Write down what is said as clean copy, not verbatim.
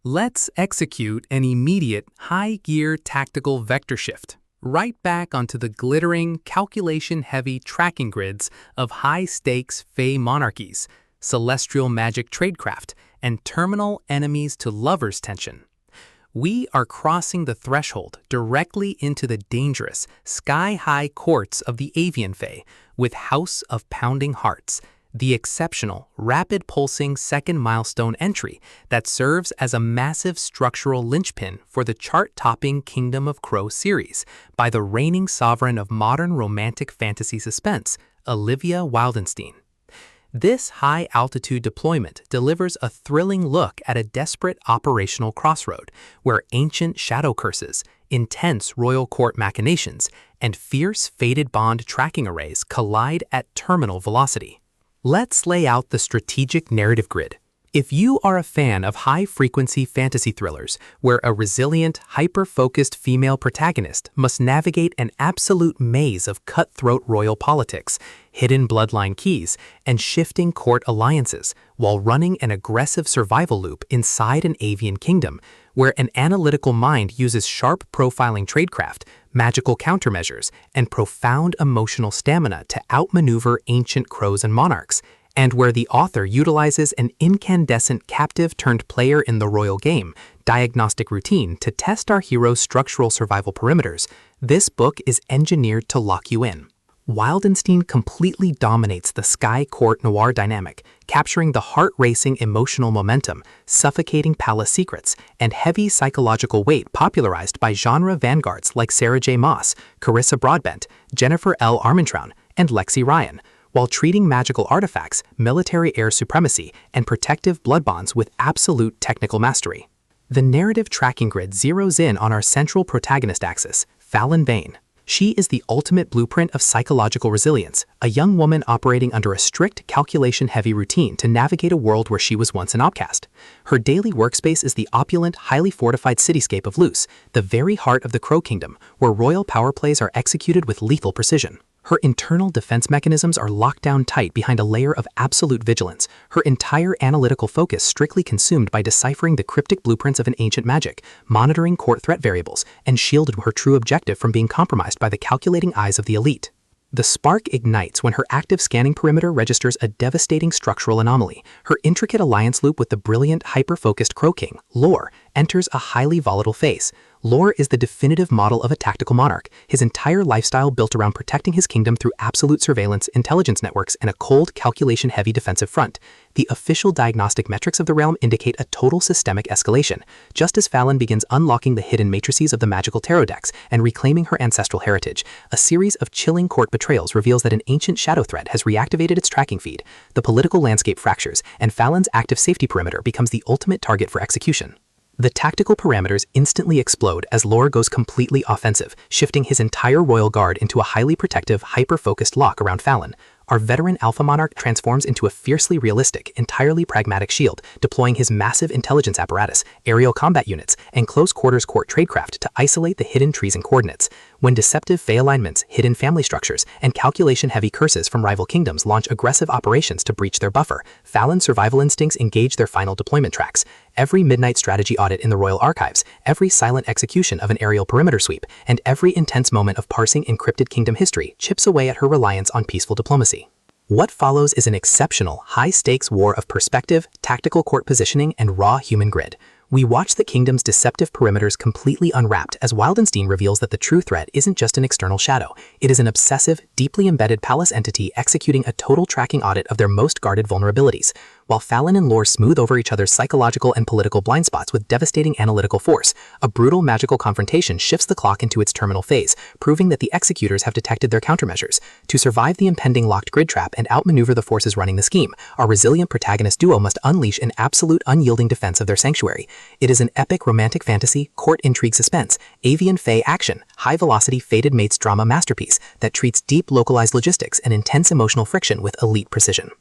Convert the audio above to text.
Let's execute an immediate high-gear tactical vector shift, right back onto the glittering, calculation-heavy tracking grids of high-stakes Fae monarchies, celestial magic tradecraft, and terminal enemies to lovers tension. We are crossing the threshold directly into the dangerous, sky-high courts of the Avian Fae with House of Pounding Hearts, the exceptional, rapid-pulsing second milestone entry that serves as a massive structural linchpin for the chart-topping Kingdom of Crow series by the reigning sovereign of modern romantic fantasy suspense, Olivia Wildenstein. This high-altitude deployment delivers a thrilling look at a desperate operational crossroad where ancient shadow curses, intense royal court machinations, and fierce fated bond tracking arrays collide at terminal velocity. Let's lay out the strategic narrative grid. If you are a fan of high-frequency fantasy thrillers where a resilient, hyper-focused female protagonist must navigate an absolute maze of cutthroat royal politics, hidden bloodline keys, and shifting court alliances while running an aggressive survival loop inside an avian kingdom, where an analytical mind uses sharp profiling tradecraft, magical countermeasures, and profound emotional stamina to outmaneuver ancient crows and monarchs, and where the author utilizes an incandescent captive-turned-player in the royal game diagnostic routine to test our hero's structural survival perimeters, this book is engineered to lock you in. Wildenstein completely dominates the Sky Court noir dynamic, capturing the heart-racing emotional momentum, suffocating palace secrets, and heavy psychological weight popularized by genre vanguards like Sarah J. Maas, Carissa Broadbent, Jennifer L. Armentrout, and Lexi Ryan, while treating magical artifacts, military air supremacy, and protective blood bonds with absolute technical mastery. The narrative tracking grid zeroes in on our central protagonist axis, Fallon Vane. She is the ultimate blueprint of psychological resilience, a young woman operating under a strict, calculation-heavy routine to navigate a world where she was once an outcast. Her daily workspace is the opulent, highly fortified cityscape of Luce, the very heart of the Crow Kingdom, where royal power plays are executed with lethal precision. Her internal defense mechanisms are locked down tight behind a layer of absolute vigilance, her entire analytical focus strictly consumed by deciphering the cryptic blueprints of an ancient magic, monitoring court threat variables, and shielded her true objective from being compromised by the calculating eyes of the elite. The spark ignites when her active scanning perimeter registers a devastating structural anomaly. Her intricate alliance loop with the brilliant, hyper-focused Crow King, Lore, enters a highly volatile phase. Lore is the definitive model of a tactical monarch, his entire lifestyle built around protecting his kingdom through absolute surveillance, intelligence networks, and a cold, calculation-heavy defensive front. The official diagnostic metrics of the realm indicate a total systemic escalation, just as Fallon begins unlocking the hidden matrices of the magical tarot decks and reclaiming her ancestral heritage. A series of chilling court betrayals reveals that an ancient shadow threat has reactivated its tracking feed. The political landscape fractures, and Fallon's active safety perimeter becomes the ultimate target for execution. The tactical parameters instantly explode as Lore goes completely offensive, shifting his entire royal guard into a highly protective, hyper-focused lock around Fallon. Our veteran Alpha Monarch transforms into a fiercely realistic, entirely pragmatic shield, deploying his massive intelligence apparatus, aerial combat units, and close-quarters court tradecraft to isolate the hidden treason coordinates. When deceptive Fae alignments, hidden family structures, and calculation-heavy curses from rival kingdoms launch aggressive operations to breach their buffer, Fallon's survival instincts engage their final deployment tracks. Every midnight strategy audit in the royal archives, every silent execution of an aerial perimeter sweep, and every intense moment of parsing encrypted kingdom history chips away at her reliance on peaceful diplomacy. What follows is an exceptional, high-stakes war of perspective, tactical court positioning, and raw human grit. We watch the kingdom's deceptive perimeters completely unwrapped as Wildenstein reveals that the true threat isn't just an external shadow. It is an obsessive, deeply embedded palace entity executing a total tracking audit of their most guarded vulnerabilities. While Fallon and Lore smooth over each other's psychological and political blind spots with devastating analytical force, a brutal magical confrontation shifts the clock into its terminal phase, proving that the executors have detected their countermeasures. To survive the impending locked grid trap and outmaneuver the forces running the scheme, our resilient protagonist duo must unleash an absolute unyielding defense of their sanctuary. It is an epic romantic fantasy, court intrigue suspense, avian Fae action, high-velocity fated mates drama masterpiece that treats deep localized logistics and intense emotional friction with elite precision.